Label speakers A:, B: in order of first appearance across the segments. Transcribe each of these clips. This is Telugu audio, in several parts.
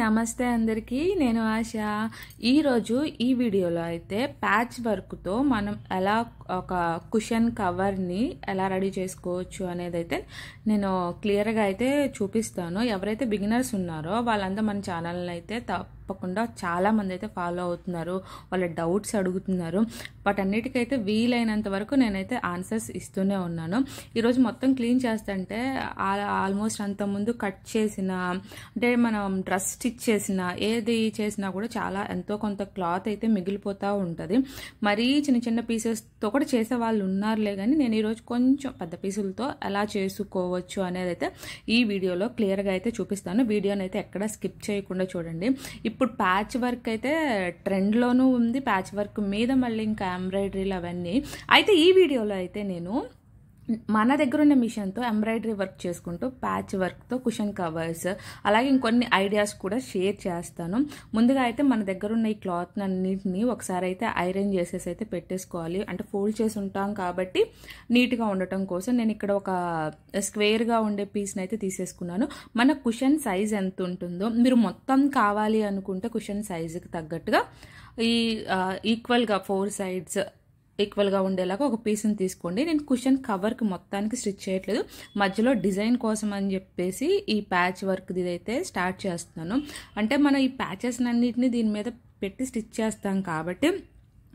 A: నమస్తే అందరికీ నేను ఆశ ఈరోజు ఈ వీడియోలో అయితే ప్యాచ్ వర్క్తో మనం ఎలా ఒక కుషన్ కవర్ని ఎలా రెడీ చేసుకోవచ్చు అనేది అయితే నేను క్లియర్గా అయితే చూపిస్తాను. ఎవరైతే బిగినర్స్ ఉన్నారో వాళ్ళంతా మన ఛానల్ని అయితే తప్పకుండా చాలామంది అయితే ఫాలో అవుతున్నారు, వాళ్ళ డౌట్స్ అడుగుతున్నారు. బట్ అన్నిటికైతే వీలైనంత వరకు నేనైతే ఆన్సర్స్ ఇస్తూనే ఉన్నాను. ఈరోజు మొత్తం క్లీన్ చేస్తుంటే ఆల్మోస్ట్ అంత ముందు కట్ చేసిన అంటే మనం డ్రెస్ స్టిచ్ చేసిన ఏది చేసినా కూడా చాలా ఎంతో కొంత క్లాత్ అయితే మిగిలిపోతూ ఉంటుంది. మరీ చిన్న చిన్న పీసెస్తో కూడా చేసే వాళ్ళు ఉన్నారులే, కానీ నేను ఈరోజు కొంచెం పెద్ద పీసులతో ఎలా చేసుకోవచ్చు అనేది అయితే ఈ వీడియోలో క్లియర్గా అయితే చూపిస్తాను. వీడియోని అయితే ఎక్కడ స్కిప్ చేయకుండా చూడండి. ఇప్పుడు ప్యాచ్ వర్క్ అయితే ట్రెండ్లోనూ ఉంది, ప్యాచ్ వర్క్ మీద మళ్ళీ ఇంకా ఎంబ్రాయిడరీలు అవన్నీ. అయితే ఈ వీడియోలో అయితే నేను మన దగ్గర ఉన్న మిషన్తో ఎంబ్రాయిడరీ వర్క్ చేసుకుంటూ ప్యాచ్ వర్క్తో కుషన్ కవర్స్ అలాగే ఇంకొన్ని ఐడియాస్ కూడా షేర్ చేస్తాను. ముందుగా అయితే మన దగ్గర ఉన్న ఈ క్లాత్ అన్నింటినీ ఒకసారి అయితే ఐరన్ చేసేసి అయితే పెట్టేసుకోవాలి. అంటే ఫోల్డ్ చేసి ఉంటాం కాబట్టి నీట్గా ఉండటం కోసం నేను ఇక్కడ ఒక స్క్వేర్గా ఉండే పీస్ని అయితే తీసేసుకున్నాను. మన కుషన్ సైజ్ ఎంత ఉంటుందో మీరు మొత్తం కావాలి అనుకుంటే కుషన్ సైజుకి తగ్గట్టుగా ఈ ఈక్వల్గా 4 సైడ్స్ ఈక్వల్గా ఉండేలాగా ఒక పీస్ని తీసుకోండి. నేను కుషన్ కవర్కి మొత్తానికి స్టిచ్ చేయట్లేదు, మధ్యలో డిజైన్ కోసం అని చెప్పేసి ఈ ప్యాచ్ వర్క్ ఇదైతే స్టార్ట్ చేస్తున్నాను. అంటే మనం ఈ ప్యాచెస్ అన్నిటిని దీని మీద పెట్టి స్టిచ్ చేస్తాం కాబట్టి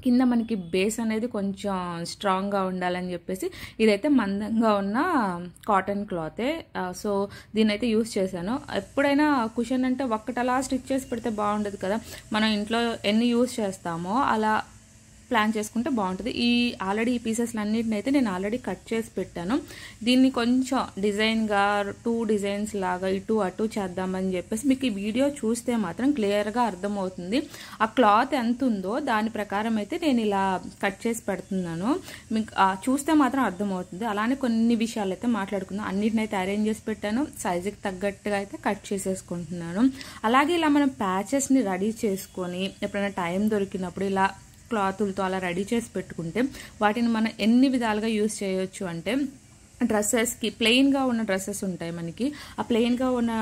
A: కింద మనకి బేస్ అనేది కొంచెం స్ట్రాంగ్గా ఉండాలని చెప్పేసి ఇదైతే మందంగా ఉన్న కాటన్ క్లాతే. సో దీని అయితే యూస్ చేశాను. ఎప్పుడైనా కుషన్ అంటే ఒక్కటి అలా స్టిచ్ చేసి పెడితే బాగుండదు కదా, మనం ఇంట్లో ఎన్ని యూస్ చేస్తామో అలా ప్లాన్ చేసుకుంటే బాగుంటుంది. ఆల్రెడీ ఈ పీసెస్లు అన్నిటిని అయితే నేను ఆల్రెడీ కట్ చేసి పెట్టాను. దీన్ని కొంచెం డిజైన్గా 2 డిజైన్స్ లాగా ఇటు అటు చేద్దామని చెప్పేసి మీకు ఈ వీడియో చూస్తే మాత్రం క్లియర్గా అర్థమవుతుంది. ఆ క్లాత్ ఎంత ఉందో దాని ప్రకారం అయితే నేను ఇలా కట్ చేసి పెడుతున్నాను. మీకు చూస్తే మాత్రం అర్థమవుతుంది. అలానే కొన్ని విషయాలు అయితే మాట్లాడుకుందాం. అన్నిటిని అయితే అరేంజ్ చేసి పెట్టాను, సైజుకి తగ్గట్టుగా అయితే కట్ చేసేసుకుంటున్నాను. అలాగే ఇలా మనం ప్యాచెస్ని రెడీ చేసుకొని ఎప్పుడైనా టైం దొరికినప్పుడు ఇలా క్లాతులతో అలా రెడీ చేసి పెట్టుకుంటే వాటిని మనం ఎన్ని విధాలుగా యూజ్ చేయొచ్చు అంటే డ్రెస్సెస్కి ప్లెయిన్గా ఉన్న డ్రెస్సెస్ ఉంటాయి మనకి, ఆ ప్లెయిన్గా ఉన్న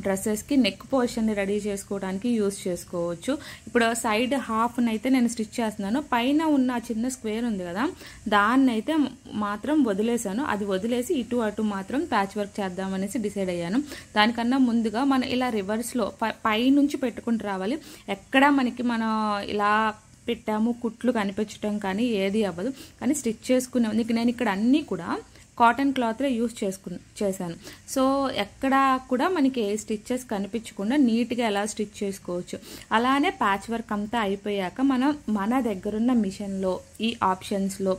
A: డ్రెస్సెస్కి నెక్ పోర్షన్ని రెడీ చేసుకోవడానికి యూజ్ చేసుకోవచ్చు. ఇప్పుడు సైడ్ హాఫ్ని అయితే నేను స్టిచ్ చేస్తున్నాను. పైన ఉన్న చిన్న స్క్వేర్ ఉంది కదా, దాన్ని అయితే మాత్రం వదిలేసాను. అది వదిలేసి ఇటు అటు మాత్రం ప్యాచ్ వర్క్ చేద్దామనేసి డిసైడ్ అయ్యాను. దానికన్నా ముందుగా మనం ఇలా రివర్స్లో పై నుంచి పెట్టుకుంటూ రావాలి. ఎక్కడా మనకి మనం ఇలా పెట్టాము కుట్లు కనిపించడం కానీ ఏది అవ్వదు. కానీ స్టిచ్ చేసుకునే నేను ఇక్కడ అన్నీ కూడా కాటన్ క్లాత్లో యూస్ చేశాను. సో ఎక్కడా కూడా మనకి ఏ స్టిచ్చెస్ కనిపించకుండా నీట్గా ఎలా స్టిచ్ చేసుకోవచ్చు. అలానే ప్యాచ్ వర్క్ అంతా అయిపోయాక మనం మన దగ్గరున్న మిషన్లో ఈ ఆప్షన్స్లో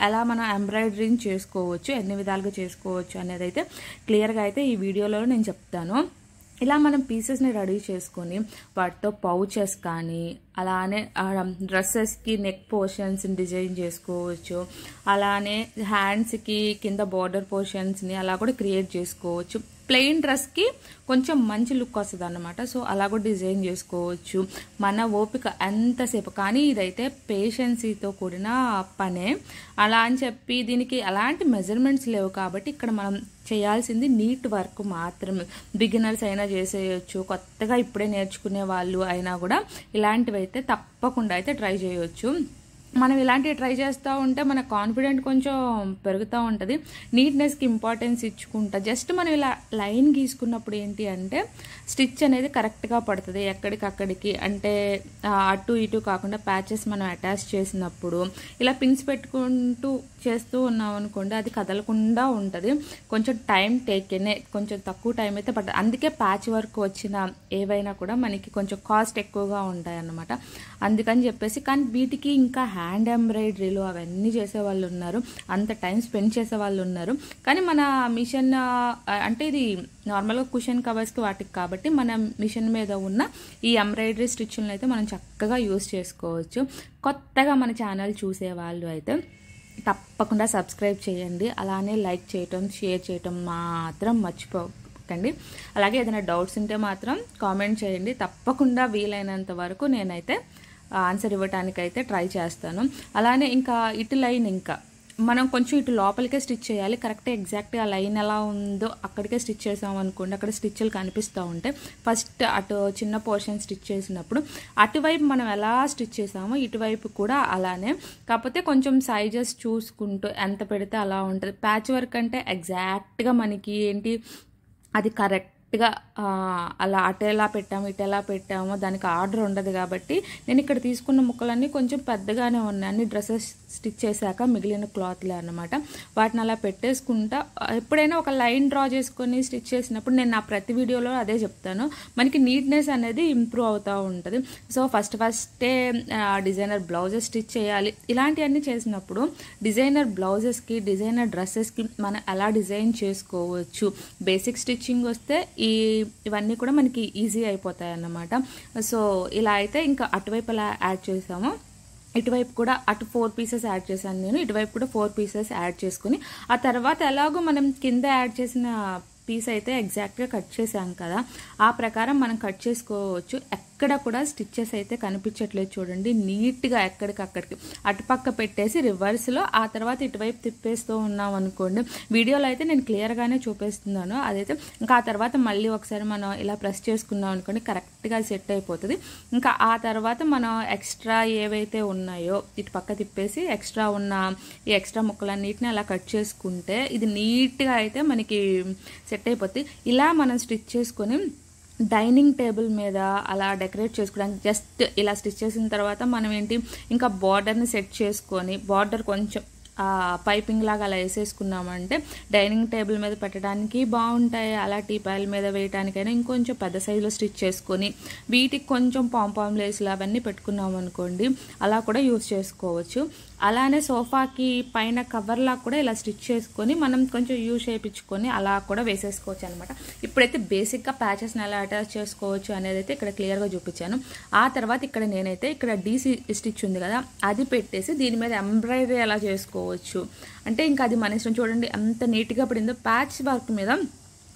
A: ఎలా మనం ఎంబ్రాయిడరీని చేసుకోవచ్చు, ఎన్ని విధాలుగా చేసుకోవచ్చు అనేది అయితే క్లియర్గా అయితే ఈ వీడియోలో నేను చెప్తాను. ఇలా మనం పీసెస్ని రెడీ చేసుకొని వాటితో పౌచెస్ కానీ అలానే డ్రెస్సెస్కి నెక్ పోర్షన్స్ని డిజైన్ చేసుకోవచ్చు. అలానే హ్యాండ్స్కి కింద బార్డర్ పోర్షన్స్ని అలా కూడా క్రియేట్ చేసుకోవచ్చు. ప్లెయిన్ డ్రెస్కి కొంచెం మంచి లుక్ వస్తుంది అన్నమాట. సో అలా కూడా డిజైన్ చేసుకోవచ్చు మన ఓపిక ఎంతసేపు. కానీ ఇదైతే పేషెన్సీతో కూడిన పనే. అలా అని చెప్పి దీనికి ఎలాంటి మెజర్మెంట్స్ లేవు కాబట్టి ఇక్కడ మనం చేయాల్సింది నీట్ వర్క్ మాత్రమే. బిగినర్స్ అయినా చేసేయచ్చు, కొత్తగా ఇప్పుడే నేర్చుకునే వాళ్ళు అయినా కూడా ఇలాంటివి అయితే తప్పకుండా అయితే ట్రై చేయవచ్చు. మనం ఇలాంటివి ట్రై చేస్తూ ఉంటే మన కాన్ఫిడెంట్ కొంచెం పెరుగుతూ ఉంటుంది. నీట్నెస్కి ఇంపార్టెన్స్ ఇచ్చుకుంటా జస్ట్ మనం ఇలా లైన్ గీసుకున్నప్పుడు ఏంటి అంటే స్టిచ్ అనేది కరెక్ట్గా పడుతుంది ఎక్కడికక్కడికి. అంటే అటు ఇటు కాకుండా ప్యాచెస్ మనం అటాచ్ చేసినప్పుడు ఇలా పిన్స్ పెట్టుకుంటూ చేస్తూ ఉన్నాం అనుకోండి, అది కదలకుండా ఉంటుంది. కొంచెం టైం టేకెనే, కొంచెం తక్కువ టైం అయితే పడుతుంది. అందుకే ప్యాచ్ వర్క్ వచ్చిన ఏవైనా కూడా మనకి కొంచెం కాస్ట్ ఎక్కువగా ఉంటాయి అన్నమాట. అందుకని చెప్పేసి కానీ వీటికి ఇంకా హ్యాండ్ ఎంబ్రాయిడరీలు అవన్నీ చేసేవాళ్ళు ఉన్నారు, అంత టైం స్పెండ్ చేసే వాళ్ళు ఉన్నారు. కానీ మన మిషన్ అంటే ఇది నార్మల్గా కుషన్ కవర్స్కి వాటికి కాబట్టి మన మిషన్ మీద ఉన్న ఈ ఎంబ్రాయిడరీ స్టిచ్లను అయితే మనం చక్కగా యూజ్ చేసుకోవచ్చు. కొత్తగా మన ఛానల్ చూసేవాళ్ళు అయితే తప్పకుండా సబ్స్క్రైబ్ చేయండి. అలానే లైక్ చేయటం, షేర్ చేయటం మాత్రం మర్చిపోకండి. అలాగే ఏదైనా డౌట్స్ ఉంటే మాత్రం కామెంట్ చేయండి. తప్పకుండా వీలైనంత వరకు నేనైతే ఆన్సర్ ఇవ్వటానికైతే ట్రై చేస్తాను. అలానే ఇంకా ఇటు లైన్ ఇంకా మనం కొంచెం ఇటు లోపలికే స్టిచ్ చేయాలి. కరెక్ట్ ఎగ్జాక్ట్గా లైన్ ఎలా ఉందో అక్కడికే స్టిచ్ చేసాం అనుకోండి, అక్కడ స్టిచ్లు కనిపిస్తూ ఉంటాయి. ఫస్ట్ అటు చిన్న పోర్షన్ స్టిచ్ చేసినప్పుడు అటువైపు మనం ఎలా స్టిచ్ చేసామో ఇటువైపు కూడా అలానే, కాకపోతే కొంచెం సైజెస్ చూసుకుంటూ ఎంత పెడితే అలా ఉంటుంది. ప్యాచ్ వర్క్ అంటే ఎగ్జాక్ట్గా మనకి ఏంటి అది కరెక్ట్గా అలా అటు ఎలా పెట్టాము ఇటు ఎలా పెట్టామో దానికి ఆర్డర్ ఉండదు. కాబట్టి నేను ఇక్కడ తీసుకున్న ముక్కలన్నీ కొంచెం పెద్దగానే ఉన్నాయి. అన్ని డ్రెస్సెస్ స్టిచ్ చేశాక మిగిలిన క్లాత్లే అన్నమాట. వాటిని అలా పెట్టేసుకుంటా ఎప్పుడైనా ఒక లైన్ డ్రా చేసుకొని స్టిచ్ చేసినప్పుడు నేను నా ప్రతి వీడియోలో అదే చెప్తాను, మనకి నీట్నెస్ అనేది ఇంప్రూవ్ అవుతూ ఉంటుంది. సో ఫస్టే డిజైనర్ బ్లౌజెస్ స్టిచ్ చేయాలి. ఇలాంటివన్నీ చేసినప్పుడు డిజైనర్ బ్లౌజెస్కి డిజైనర్ డ్రెస్సెస్కి మనం ఎలా డిజైన్ చేసుకోవచ్చు, బేసిక్ స్టిచ్చింగ్ వస్తే ఇవన్నీ కూడా మనకి ఈజీ అయిపోతాయి అన్నమాట. సో ఇలా అయితే ఇంకా అటువైపు అలా యాడ్ చేసాము, ఇటువైపు కూడా అటు 4 పీసెస్ యాడ్ చేశాను నేను, ఇటువైపు కూడా 4 పీసెస్ యాడ్ చేసుకుని ఆ తర్వాత ఎలాగో మనం కింద యాడ్ చేసిన పీస్ అయితే ఎగ్జాక్ట్గా కట్ చేసాం కదా, ఆ ప్రకారం మనం కట్ చేసుకోవచ్చు. ఎక్కడ కూడా స్టిచ్చెస్ అయితే కనిపించట్లేదు చూడండి, నీట్గా ఎక్కడికక్కడికి అటుపక్క పెట్టేసి రివర్స్లో ఆ తర్వాత ఇటువైపు తిప్పేస్తూ ఉన్నాం అనుకోండి. వీడియోలో అయితే నేను క్లియర్గానే చూపిస్తున్నాను, అదైతే ఇంకా ఆ తర్వాత మళ్ళీ ఒకసారి మనం ఇలా ప్రెస్ చేసుకున్నాం అనుకోండి కరెక్ట్గా సెట్ అయిపోతుంది. ఇంకా ఆ తర్వాత మనం ఎక్స్ట్రా ఏవైతే ఉన్నాయో ఇటు పక్క తిప్పేసి ఎక్స్ట్రా ఉన్న ఈ ఎక్స్ట్రా ముక్కలన్నిటిని అలా కట్ చేసుకుంటే ఇది నీట్గా అయితే మనకి సెట్ అయిపోతుంది. ఇలా మనం స్టిచ్ చేసుకొని డైనింగ్ టేబుల్ మీద అలా డెకరేట్ చేసుకోవడానికి జస్ట్ ఇలా స్టిచ్ చేసిన తర్వాత మనం ఏంటి ఇంకా బార్డర్ని సెట్ చేసుకొని బార్డర్ కొంచెం పైపింగ్ లాగా అలా వేసేసుకున్నామంటే డైనింగ్ టేబుల్ మీద పెట్టడానికి బాగుంటాయి. అలా టీపాయిల మీద వేయడానికైనా ఇంకొంచెం పెద్ద సైజులో స్టిచ్ చేసుకొని వీటికి కొంచెం పాంపామ్ లేసులు అవన్నీ పెట్టుకున్నాం అనుకోండి, అలా కూడా యూస్ చేసుకోవచ్చు. అలానే సోఫాకి పైన కవర్లా కూడా ఇలా స్టిచ్ చేసుకొని మనం కొంచెం యూస్ చేయించుకొని అలా కూడా వేసేసుకోవచ్చు అనమాట. ఇప్పుడైతే బేసిక్గా ప్యాచెస్ని ఎలా అటాచ్ చేసుకోవచ్చు అనేది అయితే ఇక్కడ క్లియర్గా చూపించాను. ఆ తర్వాత ఇక్కడ నేనైతే ఇక్కడ డీసీ స్టిచ్ ఉంది కదా అది పెట్టేసి దీని మీద ఎంబ్రాయిడరీ ఎలా చేసుకోవచ్చు అంటే ఇంకా అది మన ఇష్టం. చూడండి ఎంత నీట్గా పడిందో, ప్యాచ్ వర్క్ మీద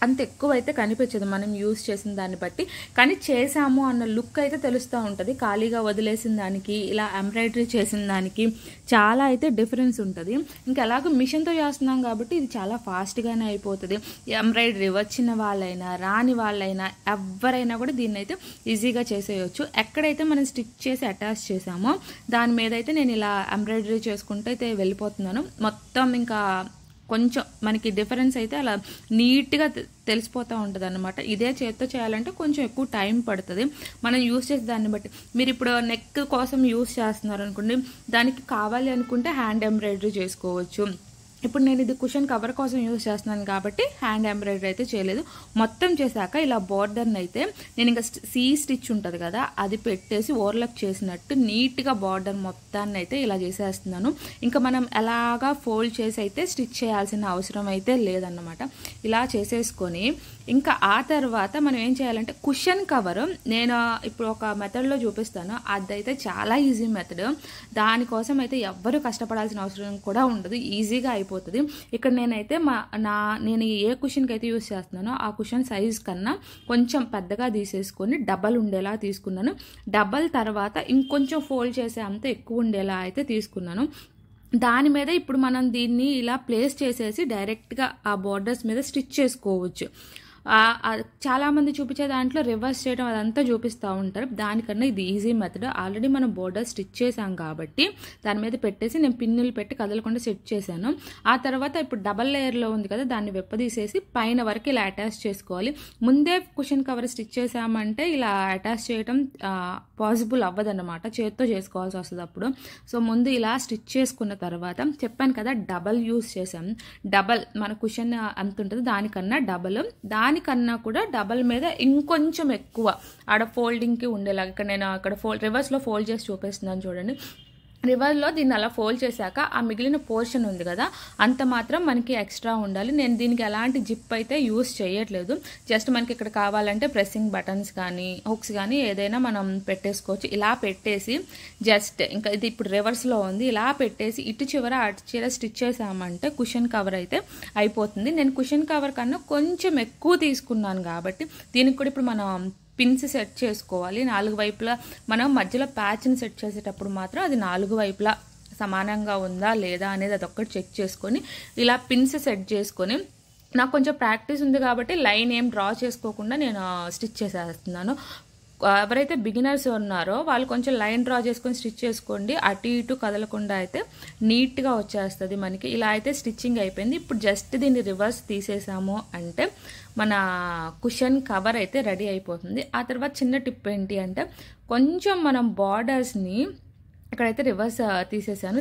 A: అంత ఎక్కువ అయితే కనిపించదు మనం యూస్ చేసిన దాన్ని బట్టి, కానీ చేసాము అన్న లుక్ అయితే తెలుస్తూ ఉంటుంది. ఖాళీగా వదిలేసిన దానికి ఇలా ఎంబ్రాయిడరీ చేసిన దానికి చాలా అయితే డిఫరెన్స్ ఉంటుంది. ఇంకా ఎలాగో మిషన్తో చేస్తున్నాం కాబట్టి ఇది చాలా ఫాస్ట్గానే అయిపోతుంది. ఎంబ్రాయిడరీ వచ్చిన వాళ్ళైనా రాని వాళ్ళైనా ఎవరైనా కూడా దీన్ని అయితే ఈజీగా చేసేయచ్చు. ఎక్కడైతే మనం స్టిచ్ చేసి అటాచ్ చేసామో దాని మీద అయితే నేను ఇలా ఎంబ్రాయిడరీ చేసుకుంటూ అయితే వెళ్ళిపోతున్నాను. మొత్తం ఇంకా కొంచెం మనకి డిఫరెన్స్ అయితే అలా నీట్గా తెలిసిపోతూ ఉంటుంది అనమాట. ఇదే చేత్తో చేయాలంటే కొంచెం ఎక్కువ టైం పడుతుంది మనం యూస్ చేసే దాన్ని బట్టి. మీరు ఇప్పుడు నెక్ కోసం యూస్ చేస్తున్నారు అనుకోండి, దానికి కావాలి అనుకుంటే హ్యాండ్ ఎంబ్రాయిడరీ చేసుకోవచ్చు. ఇప్పుడు నేను ఇది కుషన్ కవర్ కోసం యూజ్ చేస్తున్నాను కాబట్టి హ్యాండ్ ఎంబ్రాయిడరీ అయితే చేయలేదు. మొత్తం చేశాక ఇలా బార్డర్ని అయితే నేను ఇంకా సీ స్టిచ్ ఉంటుంది కదా అది పెట్టేసి ఓవర్లాక్ చేసినట్టు నీట్గా బార్డర్ మొత్తాన్ని అయితే ఇలా చేసేస్తున్నాను. ఇంకా మనం ఎలాగా ఫోల్డ్ చేసి అయితే స్టిచ్ చేయాల్సిన అవసరం అయితే లేదన్నమాట. ఇలా చేసేసుకొని ఇంకా ఆ తర్వాత మనం ఏం చేయాలంటే కుషన్ కవర్ నేను ఇప్పుడు ఒక మెథడ్లో చూపిస్తాను, అదైతే చాలా ఈజీ మెథడ్. దానికోసం అయితే ఎవ్వరూ కష్టపడాల్సిన అవసరం కూడా ఉండదు, ఈజీగా అయిపోతుంది. ఇక్కడ నేనైతే నేను ఏ కుషన్కి అయితే యూస్ చేస్తున్నానో ఆ కుషన్ సైజ్ కన్నా కొంచెం పెద్దగా తీసేసుకొని డబల్ ఉండేలా తీసుకున్నాను. డబల్ తర్వాత ఇంకొంచెం ఫోల్డ్ చేసే అంత ఎక్కువ ఉండేలా అయితే తీసుకున్నాను. దాని మీద ఇప్పుడు మనం దీన్ని ఇలా ప్లేస్ చేసేసి డైరెక్ట్గా ఆ బార్డర్స్ మీద స్టిచ్ చేసుకోవచ్చు. చాలామంది చూపించే దాంట్లో రివర్స్ చేయడం అదంతా చూపిస్తూ ఉంటారు, దానికన్నా ఇది ఈజీ మెథడ్. ఆల్రెడీ మనం బోర్డర్ స్టిచ్ చేసాం కాబట్టి దాని మీద పెట్టేసి నేను పిన్నులు పెట్టి కదలకుండా సెట్ చేశాను. ఆ తర్వాత ఇప్పుడు డబల్ లేయర్లో ఉంది కదా దాన్ని వెప్పదీసేసి పైన వరకు ఇలా అటాచ్ చేసుకోవాలి. ముందే కుషన్ కవర్ స్టిచ్ చేసామంటే ఇలా అటాచ్ చేయడం పాసిబుల్ అవ్వదన్నమాట, చేత్తో చేసుకోవాల్సి వస్తుంది అప్పుడు. సో ముందు ఇలా స్టిచ్ చేసుకున్న తర్వాత చెప్పాను కదా డబల్ యూస్ చేసాం. డబల్ మన కుషన్ అంత ఉంటుంది దానికన్నా డబల్, దానికన్నా కూడా డబల్ మీద ఇంకొంచెం ఎక్కువ ఆడ ఫోల్డింగ్కి ఉండేలాగా. ఇక్కడ నేను అక్కడ రివర్స్లో ఫోల్డ్ చేసి చూపిస్తున్నాను చూడండి. రివర్స్లో దీన్ని అలా ఫోల్డ్ చేశాక ఆ మిగిలిన పోర్షన్ ఉంది కదా అంత మాత్రం మనకి ఎక్స్ట్రా ఉండాలి. నేను దీనికి ఎలాంటి జిప్ అయితే యూస్ చేయట్లేదు, జస్ట్ మనకి ఇక్కడ కావాలంటే ప్రెస్సింగ్ బటన్స్ కానీ హుక్స్ కానీ ఏదైనా మనం పెట్టేసుకోవచ్చు. ఇలా పెట్టేసి జస్ట్ ఇంకా ఇది ఇప్పుడు రివర్స్లో ఉంది, ఇలా పెట్టేసి ఇటు చివర అటు చివర స్టిచ్ చేసామంటే కుషన్ కవర్ అయితే అయిపోతుంది. నేను కుషన్ కవర్ కన్నా కొంచెం ఎక్కువ తీసుకున్నాను కాబట్టి దీనికి కూడా ఇప్పుడు మనం పిన్స్ సెట్ చేసుకోవాలి. 4 వైపులా మనం మధ్యలో ప్యాచ్ని సెట్ చేసేటప్పుడు మాత్రం అది 4 వైపులా సమానంగా ఉందా లేదా అనేది అదొక్కటి చెక్ చేసుకొని ఇలా పిన్స్ సెట్ చేసుకొని, నాకు కొంచెం ప్రాక్టీస్ ఉంది కాబట్టి లైన్ ఏం డ్రా చేసుకోకుండా నేను స్టిచ్ చేసేస్తున్నాను. ఎవరైతే బిగినర్స్ ఉన్నారో వాళ్ళు కొంచెం లైన్ డ్రా చేసుకొని స్టిచ్ చేసుకోండి. అటు ఇటు కదలకుండా అయితే నీట్గా వచ్చేస్తుంది మనకి. ఇలా అయితే స్టిచ్చింగ్ అయిపోయింది. ఇప్పుడు జస్ట్ దీన్ని రివర్స్ తీసేసాము అంటే మన కుషన్ కవర్ అయితే రెడీ అయిపోతుంది. ఆ తర్వాత చిన్న టిప్ ఏంటి అంటే, కొంచెం మనం బార్డర్స్ని ఇక్కడైతే రివర్స్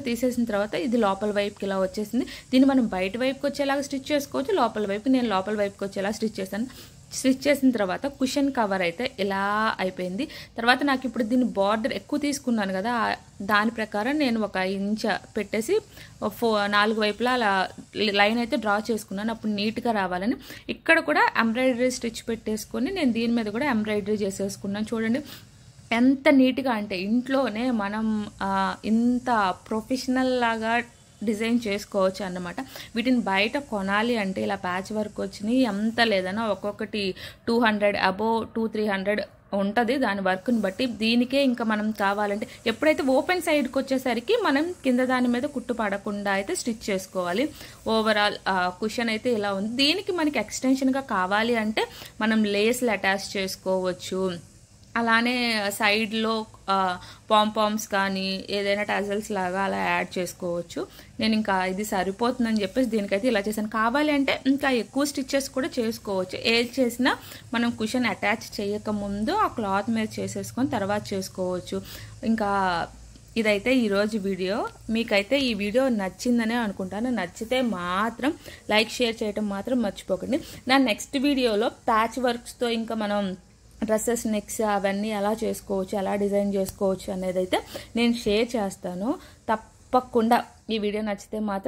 A: తీసేసిన తర్వాత ఇది లోపల వైపుకి ఇలా వచ్చేసింది. దీన్ని మనం బయట వైపుకి వచ్చేలాగా స్టిచ్ చేసుకోవచ్చు, లోపల వైపు నేను లోపల వైపుకి వచ్చేలా స్టిచ్ చేశాను. స్టిచ్ చేసిన తర్వాత కుషన్ కవర్ అయితే ఇలా అయిపోయింది. తర్వాత నాకు ఇప్పుడు దీన్ని బార్డర్ ఎక్కువ తీసుకున్నాను కదా, దాని ప్రకారం నేను 1 ఇంచ్ పెట్టేసి 4 వైపులా అలా లైన్ అయితే డ్రా చేసుకున్నాను. అప్పుడు నీట్గా రావాలని ఇక్కడ కూడా ఎంబ్రాయిడరీ స్టిచ్ పెట్టేసుకొని నేను దీని మీద కూడా ఎంబ్రాయిడరీ చేసేసుకున్నాను. చూడండి ఎంత నీట్గా అంటే ఇంట్లోనే మనం ఇంత ప్రొఫెషనల్ లాగా డిజైన్ చేసుకోవచ్చు అన్నమాట. వీటిని బయట కొనాలి అంటే ఇలా ప్యాచ్ వర్క్ వచ్చినాయి, ఎంత లేదన్నా ఒక్కొక్కటి 200 అబోవ్ 200-300 ఉంటుంది దాని వర్క్ని బట్టి. దీనికే ఇంకా మనం కావాలంటే ఎప్పుడైతే ఓపెన్ సైడ్కి వచ్చేసరికి మనం కింద దాని మీద కుట్టు పడకుండా అయితే స్టిచ్ చేసుకోవాలి. ఓవరాల్ కుషన్ అయితే ఇలా ఉంది. దీనికి మనకి ఎక్స్టెన్షన్గా కావాలి అంటే మనం లేస్లు అటాచ్ చేసుకోవచ్చు. అలానే సైడ్లో పాంపామ్స్ కానీ ఏదైనా టజల్స్ లాగా అలా యాడ్ చేసుకోవచ్చు. నేను ఇంకా ఇది సరిపోతుందని చెప్పేసి దీనికైతే ఇలా చేశాను. కావాలి అంటే ఇంకా ఎక్కువ స్టిచ్చెస్ కూడా చేసుకోవచ్చు. ఏది చేసినా మనం కుషన్ అటాచ్ చేయకముందు ఆ క్లాత్ మీద చేసేసుకొని తర్వాత చేసుకోవచ్చు. ఇంకా ఇదైతే ఈరోజు వీడియో. మీకైతే ఈ వీడియో నచ్చిందనే అనుకుంటాను. నచ్చితే మాత్రం లైక్ షేర్ చేయడం మాత్రం మర్చిపోకండి. నా నెక్స్ట్ వీడియోలో ప్యాచ్ వర్క్స్తో ఇంకా మనం డ్రెస్సెస్ నెక్స్ అవన్నీ ఎలా చేసుకోవచ్చు, ఎలా డిజైన్ చేసుకోవచ్చు అనేది అయితే నేను షేర్ చేస్తాను. తప్పకుండా ఈ వీడియో నచ్చితే మాత్రం